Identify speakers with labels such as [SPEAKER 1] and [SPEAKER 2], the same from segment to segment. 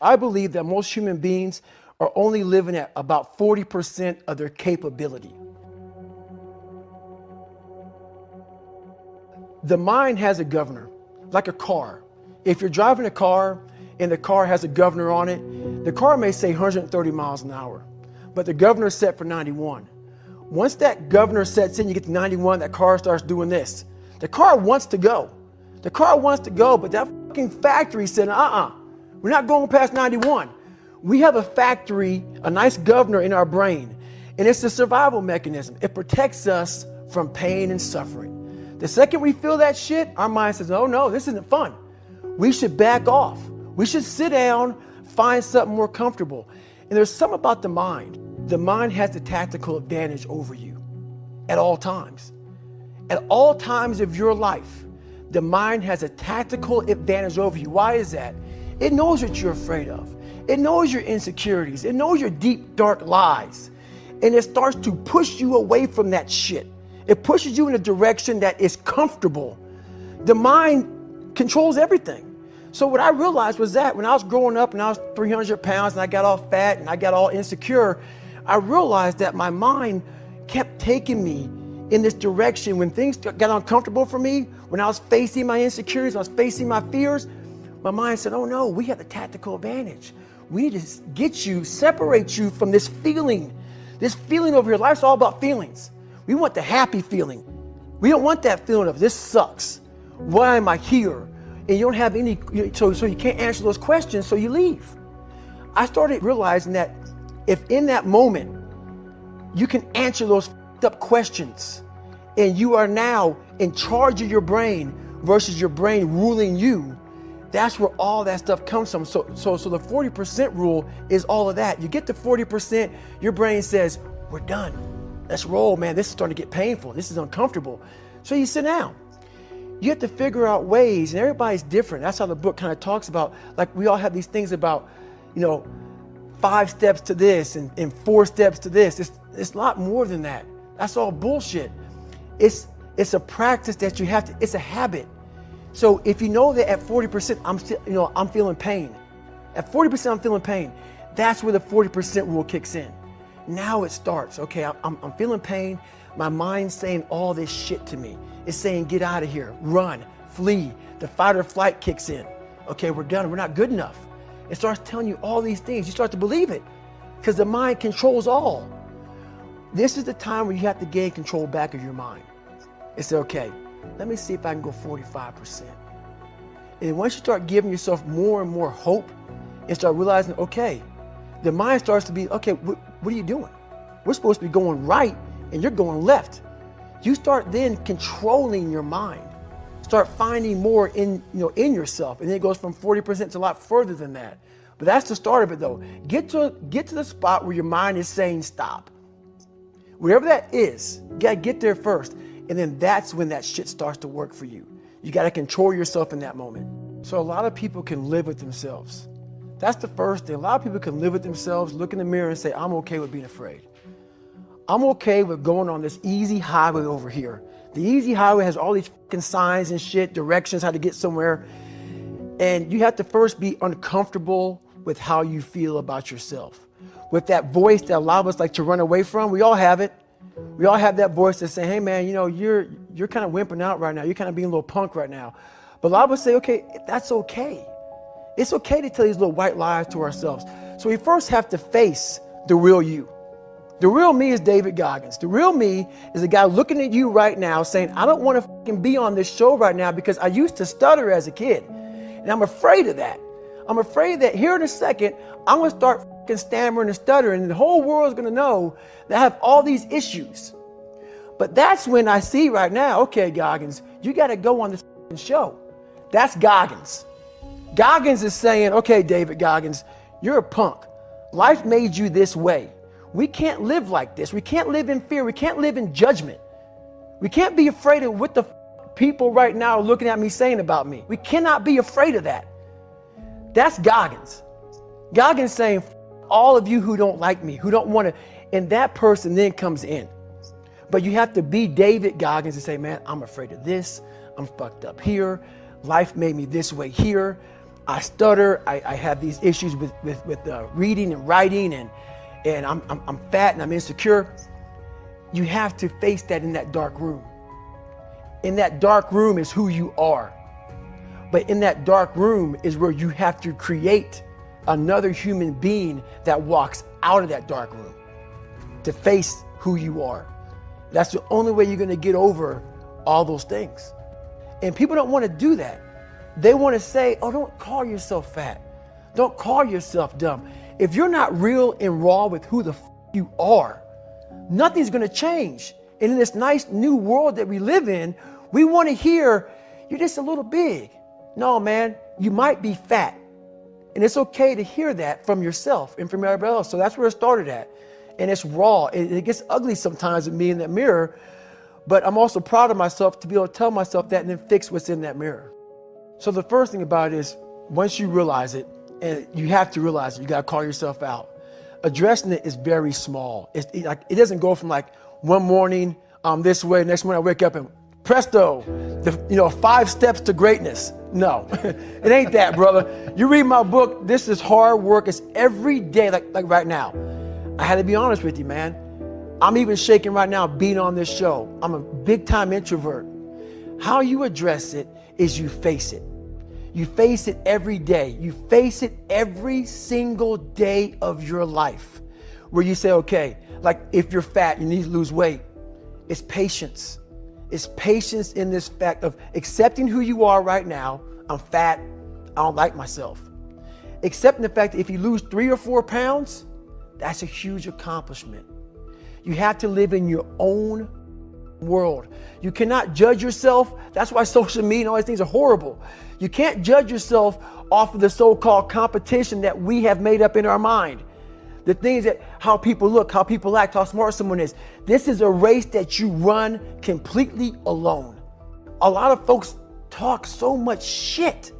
[SPEAKER 1] I believe that most human beings are only living at about 40% of their capability. The mind has a governor, like a car. If you're driving a car and the car has a governor on it, the car may say 130 miles an hour, but the governor is set for 91. Once that governor sets in, you get to 91, that car starts doing this. The car wants to go. The car wants to go, but that fucking factory said, we're not going past 91. We have a factory, a nice governor in our brain, and it's a survival mechanism. It protects us from pain and suffering. The second we feel that shit, our mind says, oh no, this isn't fun. We should back off. We should sit down, find something more comfortable. And there's something about the mind. The mind has the tactical advantage over you at all times. At all times of your life, the mind has a tactical advantage over you. Why is that? It knows what you're afraid of. It knows your insecurities. It knows your deep, dark lies. And it starts to push you away from that shit. It pushes you in a direction that is comfortable. The mind controls everything. So what I realized was that when I was growing up and I was 300 pounds and I got all fat and I got all insecure, I realized that my mind kept taking me in this direction. When things got uncomfortable for me, when I was facing my insecurities, when I was facing my fears, my mind said, oh no, we have the tactical advantage. We need to get you, separate you from this feeling over here. Life's all about feelings. We want the happy feeling. We don't want that feeling of this sucks. Why am I here? And you don't have any, so you can't answer those questions, so you leave. I started realizing that if in that moment you can answer those up questions and you are now in charge of your brain versus your brain ruling you, that's where all that stuff comes from. So the 40% rule is all of that. You get to 40%, your brain says, we're done. Let's roll, man. This is starting to get painful. This is uncomfortable. So you sit down. You have to figure out ways, and everybody's different. That's how the book kind of talks about, like we all have these things about, 5 steps to this and 4 steps to this. It's a lot more than that. That's all bullshit. It's a practice that you have to, it's a habit. So if you know that at 40%, I'm feeling pain. At 40%, I'm feeling pain. That's where the 40% rule kicks in. Now it starts. Okay, I'm feeling pain. My mind's saying all this shit to me. It's saying, get out of here, run, flee. The fight or flight kicks in. Okay, we're done. We're not good enough. It starts telling you all these things. You start to believe it because the mind controls all. This is the time where you have to gain control back of your mind. It's okay. Let me see if I can go 45%. And once you start giving yourself more and more hope and start realizing, okay, the mind starts to be, okay, what are you doing? We're supposed to be going right and you're going left. You start then controlling your mind. Start finding more in yourself. And then it goes from 40% to a lot further than that. But that's the start of it though. Get to the spot where your mind is saying stop. Wherever that is, you gotta get there first. And then that's when that shit starts to work for you. You gotta control yourself in that moment. So a lot of people can live with themselves. That's the first thing. A lot of people can live with themselves, look in the mirror and say, I'm okay with being afraid. I'm okay with going on this easy highway over here. The easy highway has all these fucking signs and shit, directions, how to get somewhere. And you have to first be uncomfortable with how you feel about yourself. With that voice that a lot of us like to run away from, we all have it. We all have that voice that say, hey man, you're kind of wimping out right now. You're kind of being a little punk right now. But a lot of us say, okay, that's okay. It's okay to tell these little white lies to ourselves. So we first have to face the real you. The real me is David Goggins. The real me is a guy looking at you right now saying, I don't want to fucking be on this show right now because I used to stutter as a kid. And I'm afraid of that. I'm afraid that here in a second, I'm going to start fucking stammering and stuttering and the whole world is going to know that I have all these issues. But that's when I see right now, okay, Goggins, you got to go on this fucking show. That's Goggins. Goggins is saying, okay, David Goggins, you're a punk. Life made you this way. We can't live like this. We can't live in fear. We can't live in judgment. We can't be afraid of what the people right now are looking at me saying about me. We cannot be afraid of that. That's Goggins. Goggins saying, all of you who don't like me, who don't want to, and that person then comes in. But you have to be David Goggins and say, man, I'm afraid of this. I'm fucked up here. Life made me this way here. I stutter. I have these issues with reading and writing, and I'm fat and I'm insecure. You have to face that in that dark room. In that dark room is who you are. But in that dark room is where you have to create another human being that walks out of that dark room to face who you are. That's the only way you're going to get over all those things. And people don't want to do that. They want to say, oh, don't call yourself fat. Don't call yourself dumb. If you're not real and raw with who the you are, nothing's going to change. And in this nice new world that we live in, we want to hear, you're just a little big. No, man, you might be fat. And it's okay to hear that from yourself and from everybody else. So that's where it started at. And it's raw. It gets ugly sometimes with me in that mirror. But I'm also proud of myself to be able to tell myself that and then fix what's in that mirror. So the first thing about it is, once you realize it, and you have to realize it, you got to call yourself out. Addressing it is very small. It doesn't go from like one morning this way, next morning I wake up and presto, 5 steps to greatness. No, it ain't that, brother. You read my book, this is hard work. It's every day, like right now. I had to be honest with you, man. I'm even shaking right now being on this show. I'm a big time introvert. How you address it is you face it. You face it every day. You face it every single day of your life, where you say, okay, like if you're fat, you need to lose weight. It's patience. It's patience in this fact of accepting who you are right now. I'm fat. I don't like myself. Accepting the fact that if you lose 3 or 4 pounds, that's a huge accomplishment. You have to live in your own world. You cannot judge yourself. That's why social media and all these things are horrible. You can't judge yourself off of the so-called competition that we have made up in our mind. The things that, how people look, how people act, how smart someone is. This is a race that you run completely alone. A lot of folks talk so much shit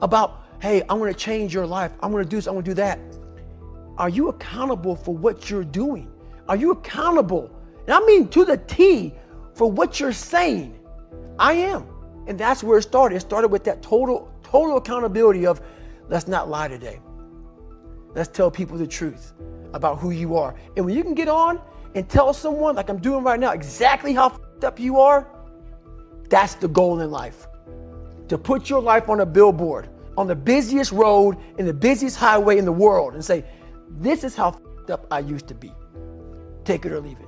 [SPEAKER 1] about, hey, I'm going to change your life. I'm going to do this. I'm going to do that. Are you accountable for what you're doing? Are you accountable? And I mean to the T for what you're saying. I am. And that's where it started. It started with that total accountability of, let's not lie today. Let's tell people the truth about who you are. And when you can get on and tell someone, like I'm doing right now, exactly how f***ed up you are, that's the goal in life. To put your life on a billboard, on the busiest road, in the busiest highway in the world, and say, this is how f***ed up I used to be. Take it or leave it.